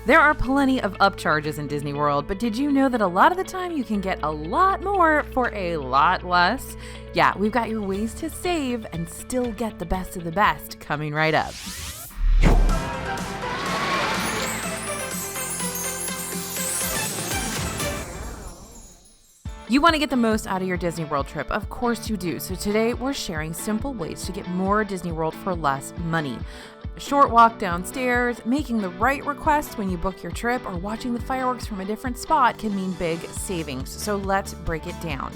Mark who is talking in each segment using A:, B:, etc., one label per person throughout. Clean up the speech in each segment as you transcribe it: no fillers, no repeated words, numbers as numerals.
A: There are plenty of upcharges in Disney World, but did you know that a lot of the time you can get a lot more for a lot less? Yeah, we've got your ways to save and still get the best of the best coming right up. You want to get the most out of your Disney World trip. Of course you do. So today we're sharing simple ways to get more Disney World for less money. A short walk downstairs, making the right request when you book your trip, or watching the fireworks from a different spot can mean big savings. So let's break it down.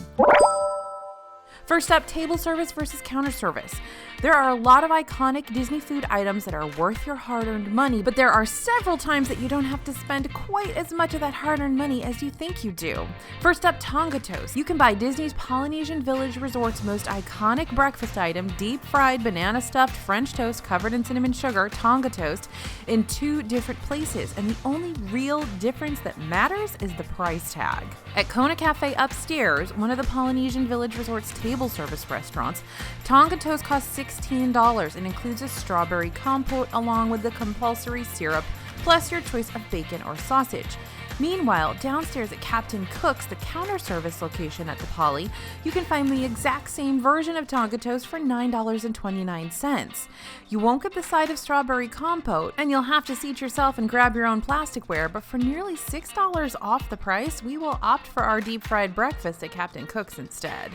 A: First up, table service versus counter service. There are a lot of iconic Disney food items that are worth your hard-earned money, but there are several times that you don't have to spend quite as much of that hard-earned money as you think you do. First up, Tonga Toast. You can buy Disney's Polynesian Village Resort's most iconic breakfast item, deep-fried banana-stuffed French toast covered in cinnamon sugar, Tonga Toast, in 2 different places, and the only real difference that matters is the price tag. At Kona Cafe upstairs, one of the Polynesian Village Resort's table service restaurants, Tonga Toast costs $16 and includes a strawberry compote along with the compulsory syrup, plus your choice of bacon or sausage. Meanwhile, downstairs at Captain Cook's, the counter service location at the Poly, you can find the exact same version of Tonga Toast for $9.29. You won't get the side of strawberry compote, and you'll have to seat yourself and grab your own plasticware, but for nearly $6 off the price, we will opt for our deep-fried breakfast at Captain Cook's instead.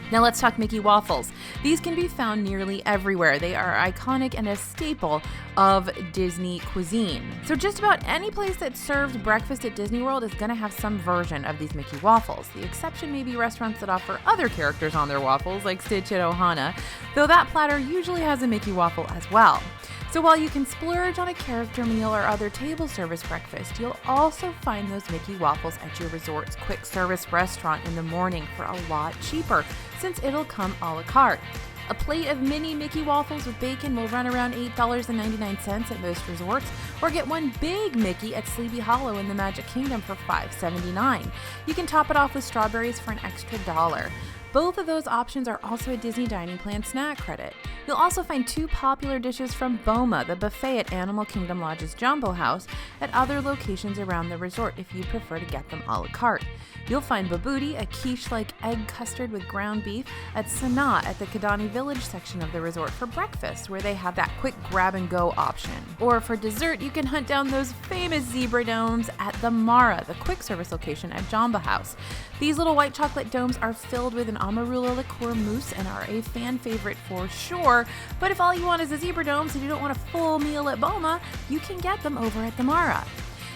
A: Now let's talk Mickey waffles. These can be found nearly everywhere. They are iconic and a staple of Disney cuisine. So just about any place that serves breakfast at Disney World is going to have some version of these Mickey waffles. The exception may be restaurants that offer other characters on their waffles, like Stitch at Ohana, though that platter usually has a Mickey waffle as well. So while you can splurge on a character meal or other table service breakfast, you'll also find those Mickey waffles at your resort's quick service restaurant in the morning for a lot cheaper, since it'll come a la carte. A plate of mini Mickey waffles with bacon will run around $8.99 at most resorts, or get one big Mickey at Sleepy Hollow in the Magic Kingdom for $5.79. You can top it off with strawberries for an extra $1. Both of those options are also a Disney Dining Plan snack credit. You'll also find 2 popular dishes from Boma, the buffet at Animal Kingdom Lodge's Jumbo House, at other locations around the resort if you prefer to get them a la carte. You'll find Babooti, a quiche-like egg custard with ground beef, at Sanaa at the Kidani Village section of the resort for breakfast, where they have that quick grab-and-go option. Or for dessert, you can hunt down those famous zebra domes at the Mara, the quick service location at Jamba House. These little white chocolate domes are filled with an Amarula liqueur mousse and are a fan favorite for sure, but if all you want is a zebra domes and you don't want a full meal at Boma, you can get them over at the Mara.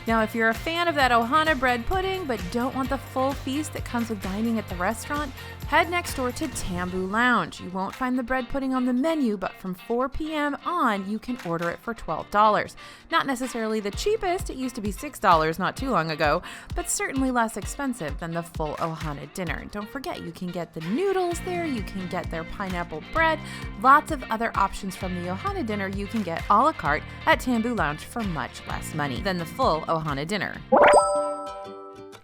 A: Now, if you're a fan of that Ohana bread pudding but don't want the full feast that comes with dining at the restaurant, head next door to Tambu Lounge. You won't find the bread pudding on the menu, but from 4 p.m. on, you can order it for $12. Not necessarily the cheapest, it used to be $6 not too long ago, but certainly less expensive than the full Ohana dinner. Don't forget, you can get the noodles there, you can get their pineapple bread, lots of other options from the Ohana dinner you can get a la carte at Tambu Lounge for much less money than the full Ohana dinner.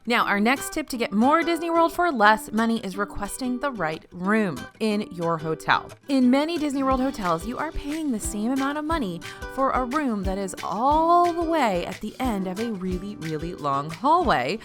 A: Now, our next tip to get more Disney World for less money is requesting the right room in your hotel. In many Disney World hotels, you are paying the same amount of money for a room that is all the way at the end of a really, really long hallway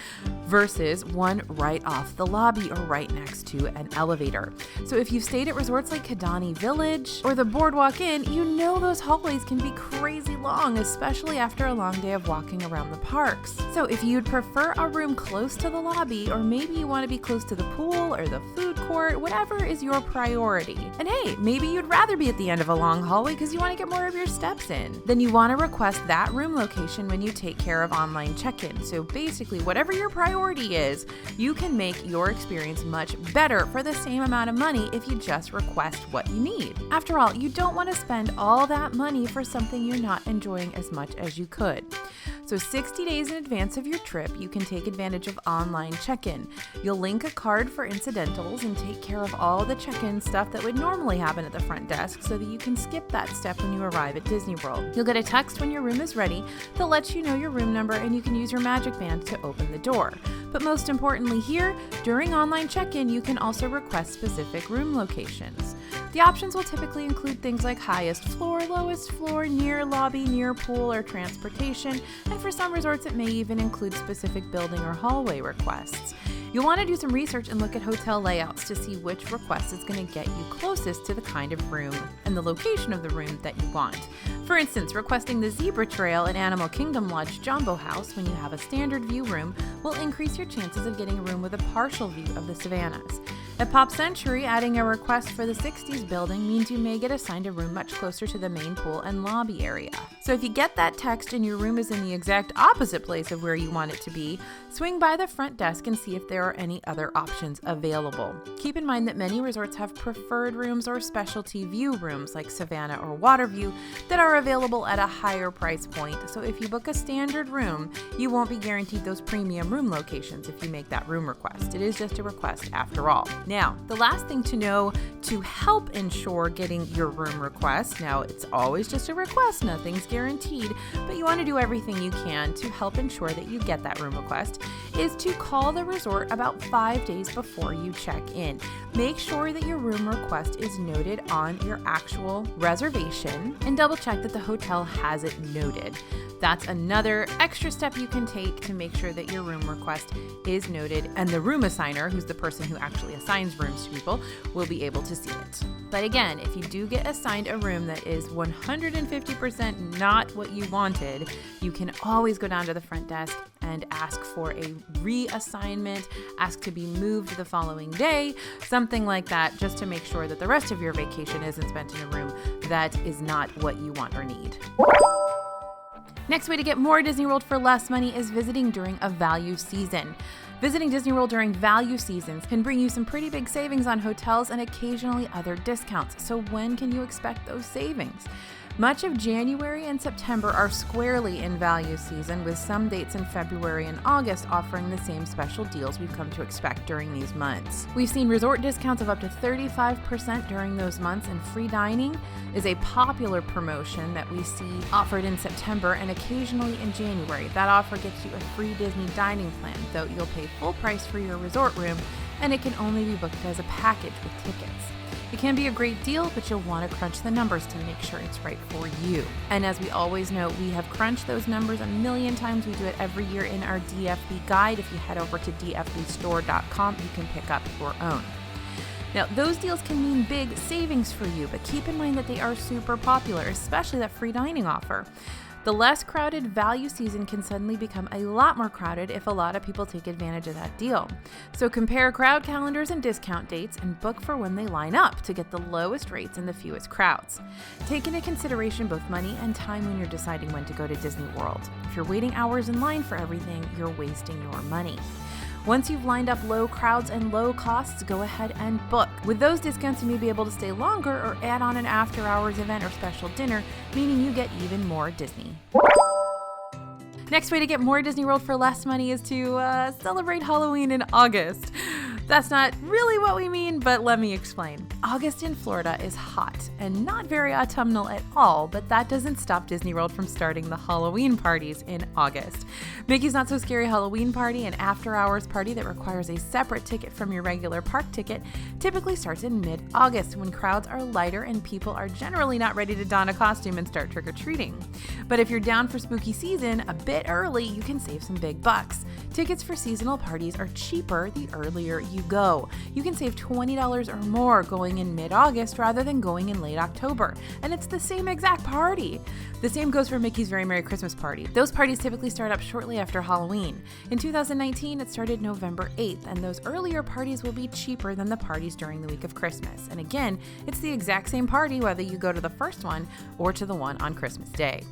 A: versus one right off the lobby or right next to an elevator. So if you've stayed at resorts like Kidani Village or the Boardwalk Inn, you know those hallways can be crazy long, especially after a long day of walking around the parks. So if you'd prefer a room close to the lobby, or maybe you want to be close to the pool or the food court, whatever is your priority. And hey, maybe you'd rather be at the end of a long hallway because you want to get more of your steps in. Then you want to request that room location when you take care of online check-in. So basically, whatever your priority is, you can make your experience much better for the same amount of money if you just request what you need. After all, you don't want to spend all that money for something you're not enjoying as much as you could. So 60 days in advance of your trip, you can take advantage of online check-in. You'll link a card for incidentals and take care of all the check-in stuff that would normally happen at the front desk so that you can skip that step when you arrive at Disney World. You'll get a text when your room is ready that lets you know your room number, and you can use your magic band to open the door. But most importantly here, during online check-in, you can also request specific room locations. The options will typically include things like highest floor, lowest floor, near lobby, near pool, or transportation, and for some resorts it may even include specific building or hallway requests. You'll want to do some research and look at hotel layouts to see which request is going to get you closest to the kind of room and the location of the room that you want. For instance, requesting the Zebra Trail in Animal Kingdom Lodge Jumbo House when you have a standard view room will increase your chances of getting a room with a partial view of the savannas. At Pop Century, adding a request for the 60s building means you may get assigned a room much closer to the main pool and lobby area. So if you get that text and your room is in the exact opposite place of where you want it to be, swing by the front desk and see if there are any other options available. Keep in mind that many resorts have preferred rooms or specialty view rooms like Savannah or Waterview that are available at a higher price point. So if you book a standard room, you won't be guaranteed those premium room locations if you make that room request. It is just a request after all. Now, the last thing to know to help ensure getting your room request, now it's always just a request, nothing's guaranteed, but you want to do everything you can to help ensure that you get that room request, is to call the resort about 5 days before you check in. Make sure that your room request is noted on your actual reservation and double check that the hotel has it noted. That's another extra step you can take to make sure that your room request is noted and the room assigner, who's the person who actually assigns rooms to people, will be able to see it. But again, if you do get assigned a room that is 150% not what you wanted, you can always go down to the front desk and ask for a reassignment, ask to be moved the following day, something like that, just to make sure that the rest of your vacation isn't spent in a room that is not what you want or need. Next way to get more Disney World for less money is visiting during a value season. Visiting Disney World during value seasons can bring you some pretty big savings on hotels and occasionally other discounts. So when can you expect those savings? Much of January and September are squarely in value season, with some dates in February and August offering the same special deals we've come to expect during these months. We've seen resort discounts of up to 35% during those months, and free dining is a popular promotion that we see offered in September and occasionally in January. That offer gets you a free Disney dining plan, though you'll pay full price for your resort room, and it can only be booked as a package with tickets. It can be a great deal, but you'll want to crunch the numbers to make sure it's right for you. And as we always know, we have crunched those numbers a million times. We do it every year in our DFB guide. If you head over to dfbstore.com, you can pick up your own. Now, those deals can mean big savings for you, but keep in mind that they are super popular, especially that free dining offer. The less crowded value season can suddenly become a lot more crowded if a lot of people take advantage of that deal. So compare crowd calendars and discount dates and book for when they line up to get the lowest rates and the fewest crowds. Take into consideration both money and time when you're deciding when to go to Disney World. If you're waiting hours in line for everything, you're wasting your money. Once you've lined up low crowds and low costs, go ahead and book. With those discounts, you may be able to stay longer or add on an after-hours event or special dinner, meaning you get even more Disney. Next way to get more Disney World for less money is to celebrate Halloween in August. That's not really what we mean, but let me explain. August in Florida is hot and not very autumnal at all, but that doesn't stop Disney World from starting the Halloween parties in August. Mickey's Not So Scary Halloween Party, an after-hours party that requires a separate ticket from your regular park ticket, typically starts in mid-August when crowds are lighter and people are generally not ready to don a costume and start trick-or-treating. But if you're down for spooky season a bit early, you can save some big bucks. Tickets for seasonal parties are cheaper the earlier you go. You can save $20 or more going in mid-August rather than going in late October, and it's the same exact party. The same goes for Mickey's Very Merry Christmas Party. Those parties typically start up shortly after Halloween. In 2019, it started November 8th, and those earlier parties will be cheaper than the parties during the week of Christmas. And again, it's the exact same party whether you go to the first one or to the one on Christmas Day.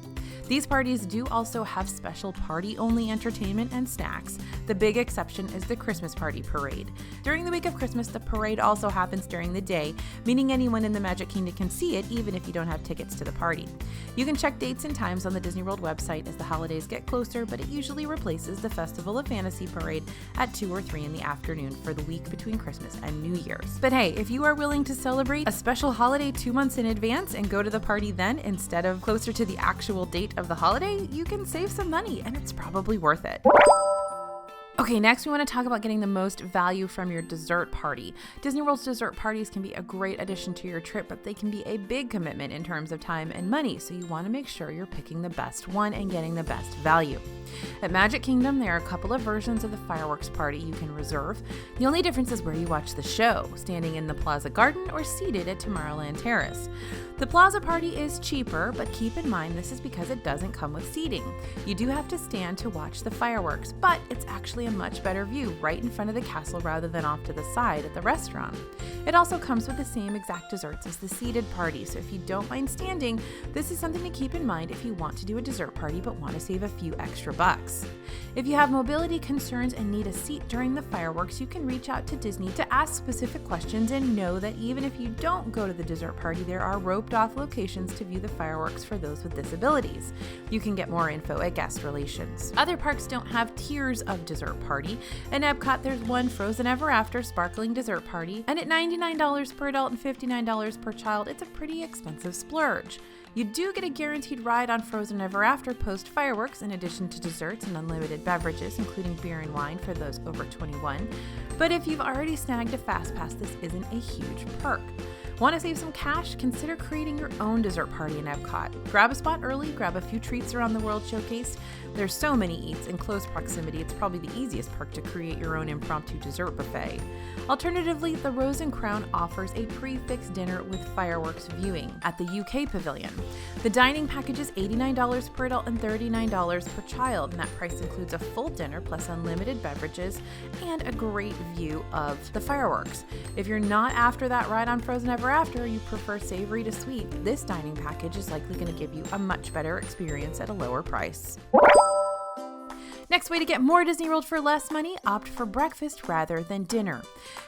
A: These parties do also have special party-only entertainment and snacks. The big exception is the Christmas Party Parade. During the week of Christmas, the parade also happens during the day, meaning anyone in the Magic Kingdom can see it even if you don't have tickets to the party. You can check dates and times on the Disney World website as the holidays get closer, but it usually replaces the Festival of Fantasy Parade at 2 or 3 in the afternoon for the week between Christmas and New Year's. But hey, if you are willing to celebrate a special holiday 2 months in advance and go to the party then instead of closer to the actual date of the holiday, you can save some money and it's probably worth it. Okay, next we want to talk about getting the most value from your dessert party. Disney World's dessert parties can be a great addition to your trip, but they can be a big commitment in terms of time and money, so you want to make sure you're picking the best one and getting the best value. At Magic Kingdom, there are a couple of versions of the fireworks party you can reserve. The only difference is where you watch the show, standing in the Plaza Garden or seated at Tomorrowland Terrace. The Plaza party is cheaper, but keep in mind this is because it doesn't come with seating. You do have to stand to watch the fireworks, but it's actually a much better view right in front of the castle rather than off to the side at the restaurant. It also comes with the same exact desserts as the seated party, so if you don't mind standing, this is something to keep in mind if you want to do a dessert party but want to save a few extra bucks. If you have mobility concerns and need a seat during the fireworks, you can reach out to Disney to ask specific questions and know that even if you don't go to the dessert party, there are roped off locations to view the fireworks for those with disabilities. You can get more info at guest relations. Other parks don't have tiers of dessert party. In Epcot, there's one Frozen Ever After sparkling dessert party, and at $99 per adult and $59 per child, it's a pretty expensive splurge. You do get a guaranteed ride on Frozen Ever After post fireworks in addition to desserts and unlimited beverages, including beer and wine for those over 21. But if you've already snagged a Fast Pass, this isn't a huge perk. Want to save some cash? Consider creating your own dessert party in Epcot. Grab a spot early, grab a few treats around the World Showcase. There's so many eats in close proximity, it's probably the easiest perk to create your own impromptu dessert buffet. Alternatively, the Rose and Crown offers a prix-fixe dinner with fireworks viewing at the UK Pavilion. The dining package is $89 per adult and $39 per child, and that price includes a full dinner plus unlimited beverages and a great view of the fireworks. If you're not after that ride on Frozen Ever After, you prefer savory to sweet, this dining package is likely going to give you a much better experience at a lower price. Next way to get more Disney World for less money, opt for breakfast rather than dinner.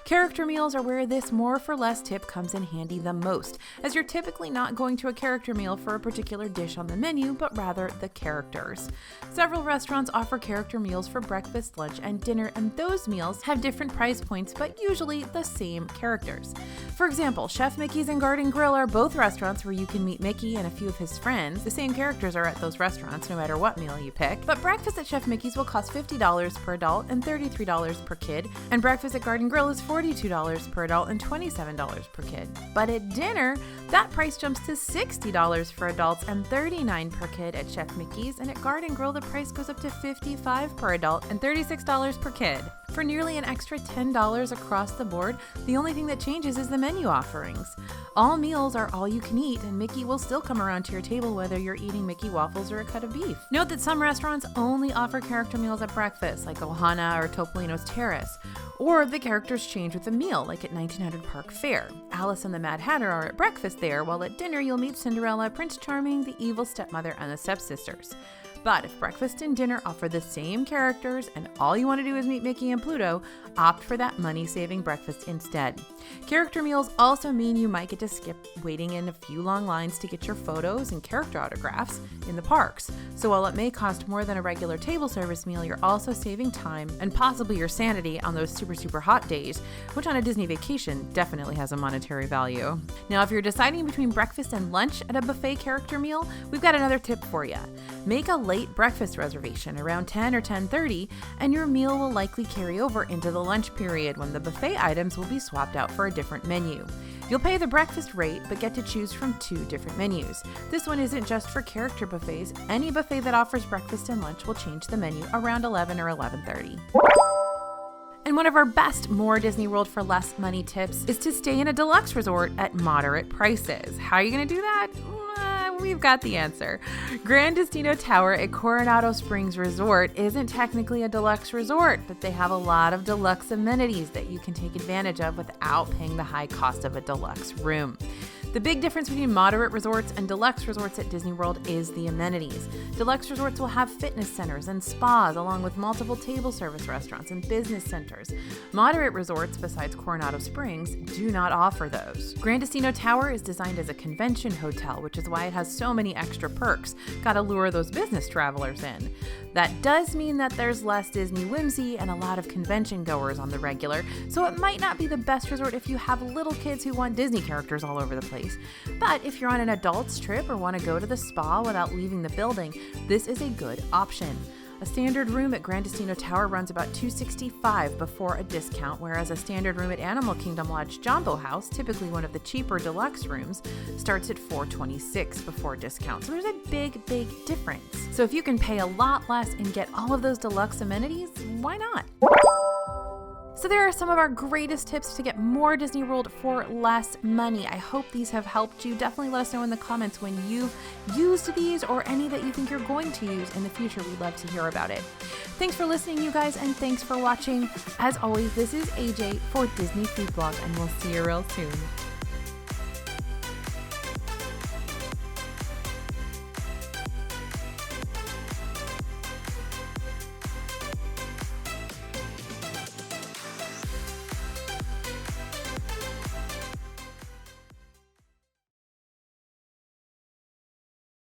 A: Character meals are where this more for less tip comes in handy the most, as you're typically not going to a character meal for a particular dish on the menu, but rather the characters. Several restaurants offer character meals for breakfast, lunch, and dinner, and those meals have different price points, but usually the same characters. For example, Chef Mickey's and Garden Grill are both restaurants where you can meet Mickey and a few of his friends. The same characters are at those restaurants no matter what meal you pick, but breakfast at Chef Mickey's will cost $50 per adult and $33 per kid, and breakfast at Garden Grill is $42 per adult and $27 per kid. But at dinner, that price jumps to $60 for adults and $39 per kid at Chef Mickey's, and at Garden Grill the price goes up to $55 per adult and $36 per kid. For nearly an extra $10 across the board, the only thing that changes is the menu offerings. All meals are all you can eat, and Mickey will still come around to your table whether you're eating Mickey waffles or a cut of beef. Note that some restaurants only offer character meals at breakfast, like Ohana or Topolino's Terrace, or the characters change with the meal, like at 1900 Park Fair. Alice and the Mad Hatter are at breakfast there, while at dinner you'll meet Cinderella, Prince Charming, the evil stepmother, and the stepsisters. But if breakfast and dinner offer the same characters and all you want to do is meet Mickey and Pluto, opt for that money-saving breakfast instead. Character meals also mean you might get to skip waiting in a few long lines to get your photos and character autographs in the parks. So while it may cost more than a regular table service meal, you're also saving time and possibly your sanity on those super hot days, which on a Disney vacation definitely has a monetary value. Now, if you're deciding between breakfast and lunch at a buffet character meal, we've got another tip for you. Make a late breakfast reservation around 10 or 10:30, and your meal will likely carry over into the lunch period when the buffet items will be swapped out for a different menu. You'll pay the breakfast rate, but get to choose from 2 different menus. This one isn't just for character buffets. Any buffet that offers breakfast and lunch will change the menu around 11 or 11:30. And one of our best More Disney World for Less Money tips is to stay in a deluxe resort at moderate prices. How are you going to do that? We've got the answer. Grand Destino Tower at Coronado Springs Resort isn't technically a deluxe resort, but they have a lot of deluxe amenities that you can take advantage of without paying the high cost of a deluxe room. The big difference between moderate resorts and deluxe resorts at Disney World is the amenities. Deluxe resorts will have fitness centers and spas, along with multiple table service restaurants and business centers. Moderate resorts, besides Coronado Springs, do not offer those. Grand Destino Tower is designed as a convention hotel, which is why it has so many extra perks. Gotta lure those business travelers in. That does mean that there's less Disney whimsy and a lot of convention goers on the regular, so it might not be the best resort if you have little kids who want Disney characters all over the place. But if you're on an adult's trip or want to go to the spa without leaving the building, this is a good option. A standard room at Grand Destino Tower runs about $265 before a discount, whereas a standard room at Animal Kingdom Lodge Jumbo House, typically one of the cheaper deluxe rooms, starts at $426 before discount. So there's a big, big difference. So if you can pay a lot less and get all of those deluxe amenities, why not? So there are some of our greatest tips to get more Disney World for less money. I hope these have helped you. Definitely let us know in the comments when you've used these or any that you think you're going to use in the future. We'd love to hear about it. Thanks for listening, you guys, and thanks for watching. As always, this is AJ for Disney Food Blog, and we'll see you real soon.